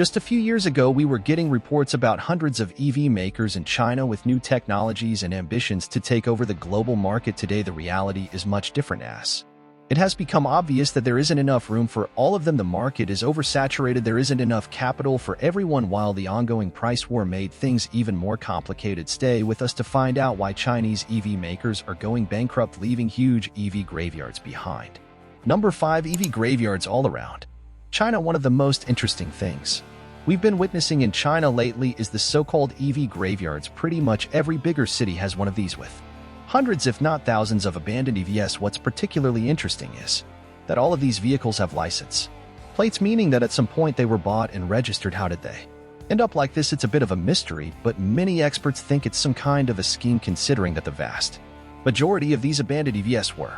Just a few years ago, we were getting reports about hundreds of EV makers in China with new technologies and ambitions to take over the global market. Today, the reality is much different as it has become obvious that there isn't enough room for all of them. The market is oversaturated. There isn't enough capital for everyone, while the ongoing price war made things even more complicated. Stay with us to find out why Chinese EV makers are going bankrupt, leaving huge EV graveyards behind. Number 5. EV graveyards all around China. One of the most interesting things we've been witnessing in China lately is the so-called EV graveyards. Pretty much every bigger city has one of these, with hundreds if not thousands of abandoned EVs. What's particularly interesting is that all of these vehicles have license plates, meaning that at some point they were bought and registered. How did they end up like this? It's a bit of a mystery, but many experts think it's some kind of a scheme, considering that the vast majority of these abandoned EVs were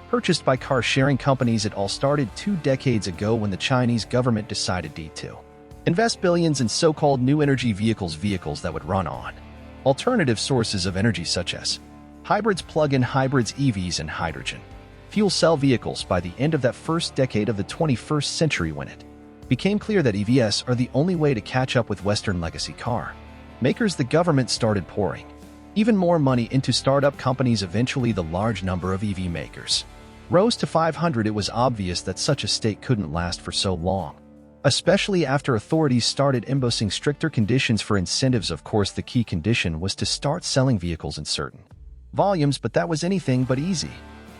purchased by car-sharing companies. It all started 2 decades ago when the Chinese government decided to invest billions in so-called new energy vehicles that would run on alternative sources of energy such as hybrids, plug-in hybrids, EVs, and hydrogen fuel cell vehicles. By the end of that first decade of the 21st century, when it became clear that EVs are the only way to catch up with Western legacy car makers, the government started pouring even more money into startup companies. Eventually, the large number of EV makers rose to 500. It was obvious that such a state couldn't last for so long, especially after authorities started imposing stricter conditions for incentives. Of course, the key condition was to start selling vehicles in certain volumes, but that was anything but easy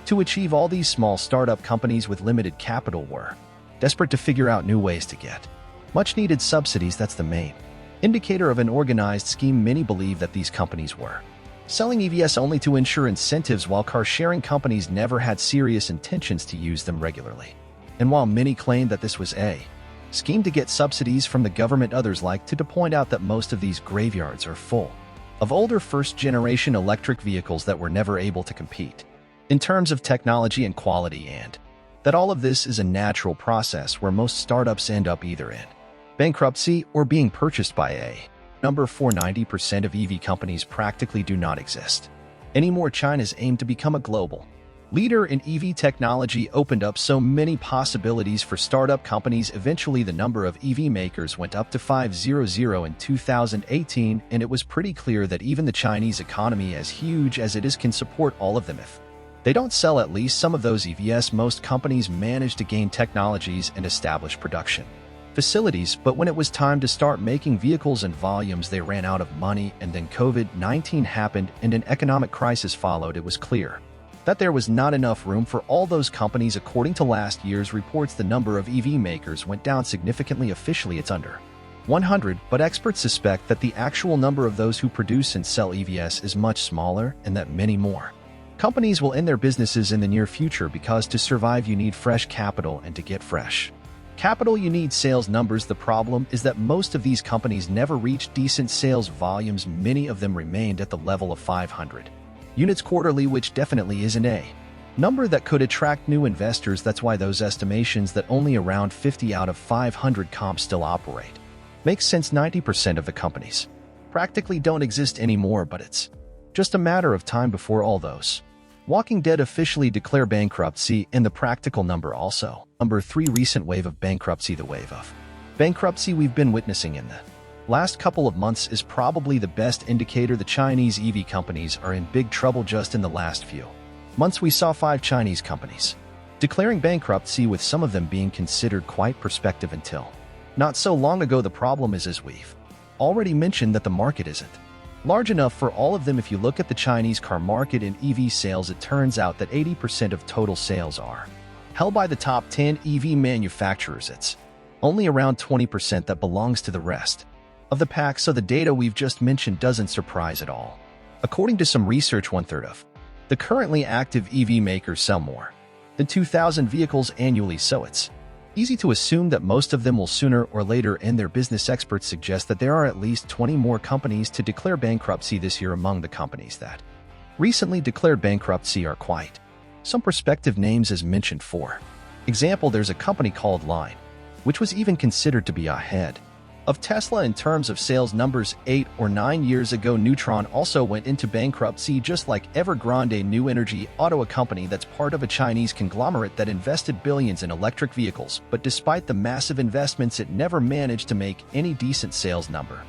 to achieve. All these small startup companies with limited capital were desperate to figure out new ways to get much-needed subsidies. That's the main indicator of an organized scheme. Many believe that these companies were selling EVs only to ensure incentives, while car-sharing companies never had serious intentions to use them regularly. And while many claim that this was a scheme to get subsidies from the government, others like to point out that most of these graveyards are full of older first-generation electric vehicles that were never able to compete in terms of technology and quality, and that all of this is a natural process where most startups end up either in bankruptcy or being purchased by a Number 4. 90% of EV companies practically do not exist anymore. China's aim to become a global leader in EV technology opened up so many possibilities for startup companies. Eventually, the number of EV makers went up to 500 in 2018, and it was pretty clear that even the Chinese economy, as huge as it is, can support all of them if they don't sell at least some of those EVs. Most companies manage to gain technologies and establish production facilities, but when it was time to start making vehicles in volumes, they ran out of money, and then COVID-19 happened and an economic crisis followed. It was clear that there was not enough room for all those companies. According to last year's reports, the number of EV makers went down significantly. Officially, it's under 100, but experts suspect that the actual number of those who produce and sell EVs is much smaller, and that many more companies will end their businesses in the near future, because to survive you need fresh capital, and to get fresh capital you need sales numbers. The problem is that most of these companies never reached decent sales volumes. Many of them remained at the level of 500 units quarterly, which definitely isn't a number that could attract new investors. That's why those estimations that only around 50 out of 500 comps still operate makes sense. 90% of the companies practically don't exist anymore, but it's just a matter of time before all those Walking Dead officially declare bankruptcy, and the practical number also. Number 3. Recent wave of bankruptcy. The wave of bankruptcy we've been witnessing in the last couple of months is probably the best indicator. The Chinese EV companies are in big trouble. Just in the last few months, we saw 5 Chinese companies declaring bankruptcy, with some of them being considered quite prospective until not so long ago. The problem is, as we've already mentioned, that the market isn't large enough for all of them. If you look at the Chinese car market and EV sales, it turns out that 80% of total sales are held by the top 10 EV manufacturers. It's only around 20% that belongs to the rest of the pack, so the data we've just mentioned doesn't surprise at all. According to some research, 1/3 of the currently active EV makers sell more than 2,000 vehicles annually, so it's easy to assume that most of them will sooner or later end their business. Experts suggest that there are at least 20 more companies to declare bankruptcy this year. Among the companies that recently declared bankruptcy are quite some prospective names. As mentioned, for example, there's a company called Line, which was even considered to be ahead of Tesla in terms of sales numbers. 8 or 9 years ago, Neutron also went into bankruptcy, just like Evergrande New Energy Auto, a company that's part of a Chinese conglomerate that invested billions in electric vehicles, but despite the massive investments, it never managed to make any decent sales number,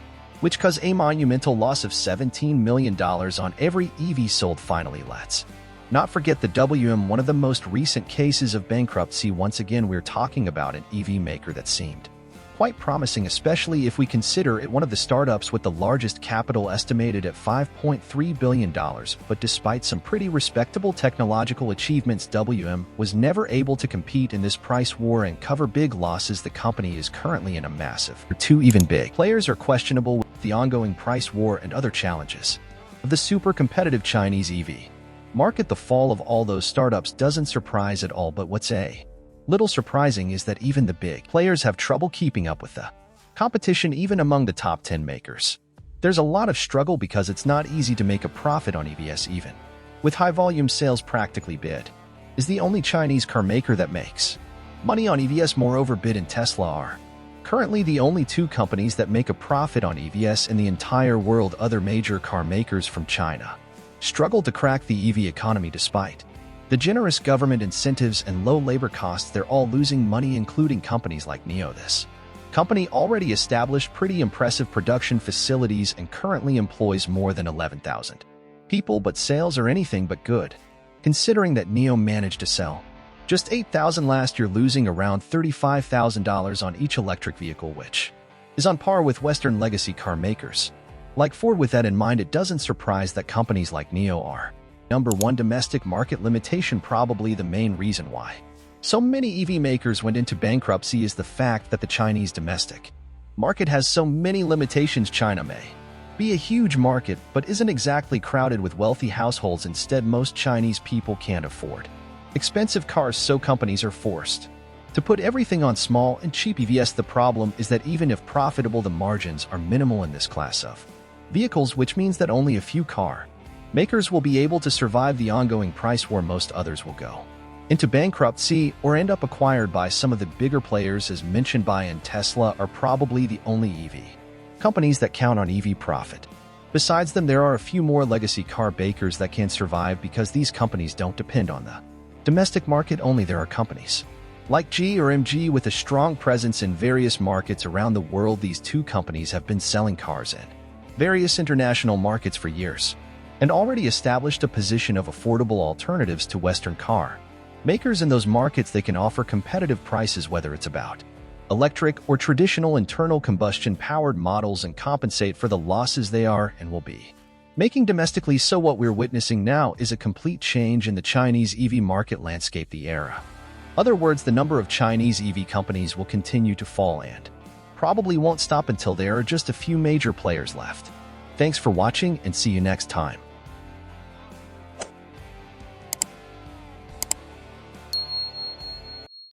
which caused a monumental loss of $17 million on every EV sold. Finally, let's not forget the WM, one of the most recent cases of bankruptcy. Once again, we're talking about an EV maker that seemed quite promising, especially if we consider it one of the startups with the largest capital, estimated at $5.3 billion. But despite some pretty respectable technological achievements, WM was never able to compete in this price war and cover big losses. The company is currently in a massive, or two even big players are questionable with the ongoing price war and other challenges of the super competitive Chinese EV market. The fall of all those startups doesn't surprise at all, but what's a little surprising is that even the big players have trouble keeping up with the competition, even among the top 10 makers. There's a lot of struggle because it's not easy to make a profit on EVs, even with high-volume sales. Practically BID is the only Chinese car maker that makes money on EVs. Moreover, BID and Tesla are currently the only two companies that make a profit on EVs in the entire world. Other major car makers from China struggle to crack the EV economy despite the generous government incentives and low labor costs. They're all losing money, including companies like NIO. This company already established pretty impressive production facilities and currently employs more than 11,000 people, but sales are anything but good, considering that NIO managed to sell just 8,000 last year, losing around $35,000 on each electric vehicle, which is on par with Western legacy car makers like Ford. With that in mind, it doesn't surprise that companies like NIO are number one. Domestic market limitation. Probably the main reason why so many EV makers went into bankruptcy is the fact that the Chinese domestic market has so many limitations. China may be a huge market, but isn't exactly crowded with wealthy households. Instead, most Chinese people can't afford expensive cars, so companies are forced to put everything on small and cheap EVs. The problem is that even if profitable, the margins are minimal in this class of vehicles, which means that only a few car makers will be able to survive the ongoing price war. Most others will go into bankruptcy or end up acquired by some of the bigger players. As mentioned, by and Tesla are probably the only EV companies that count on EV profit. Besides them, there are a few more legacy car makers that can survive because these companies don't depend on the domestic market only. There are companies like G or MG with a strong presence in various markets around the world. These two companies have been selling cars in various international markets for years and already established a position of affordable alternatives to Western car makers in those markets. They can offer competitive prices, whether it's about electric or traditional internal combustion powered models, and compensate for the losses they are and will be making domestically. So what we're witnessing now is a complete change in the Chinese EV market landscape. The era, other words, the number of Chinese EV companies will continue to fall and probably won't stop until there are just a few major players left. Thanks for watching and see you next time.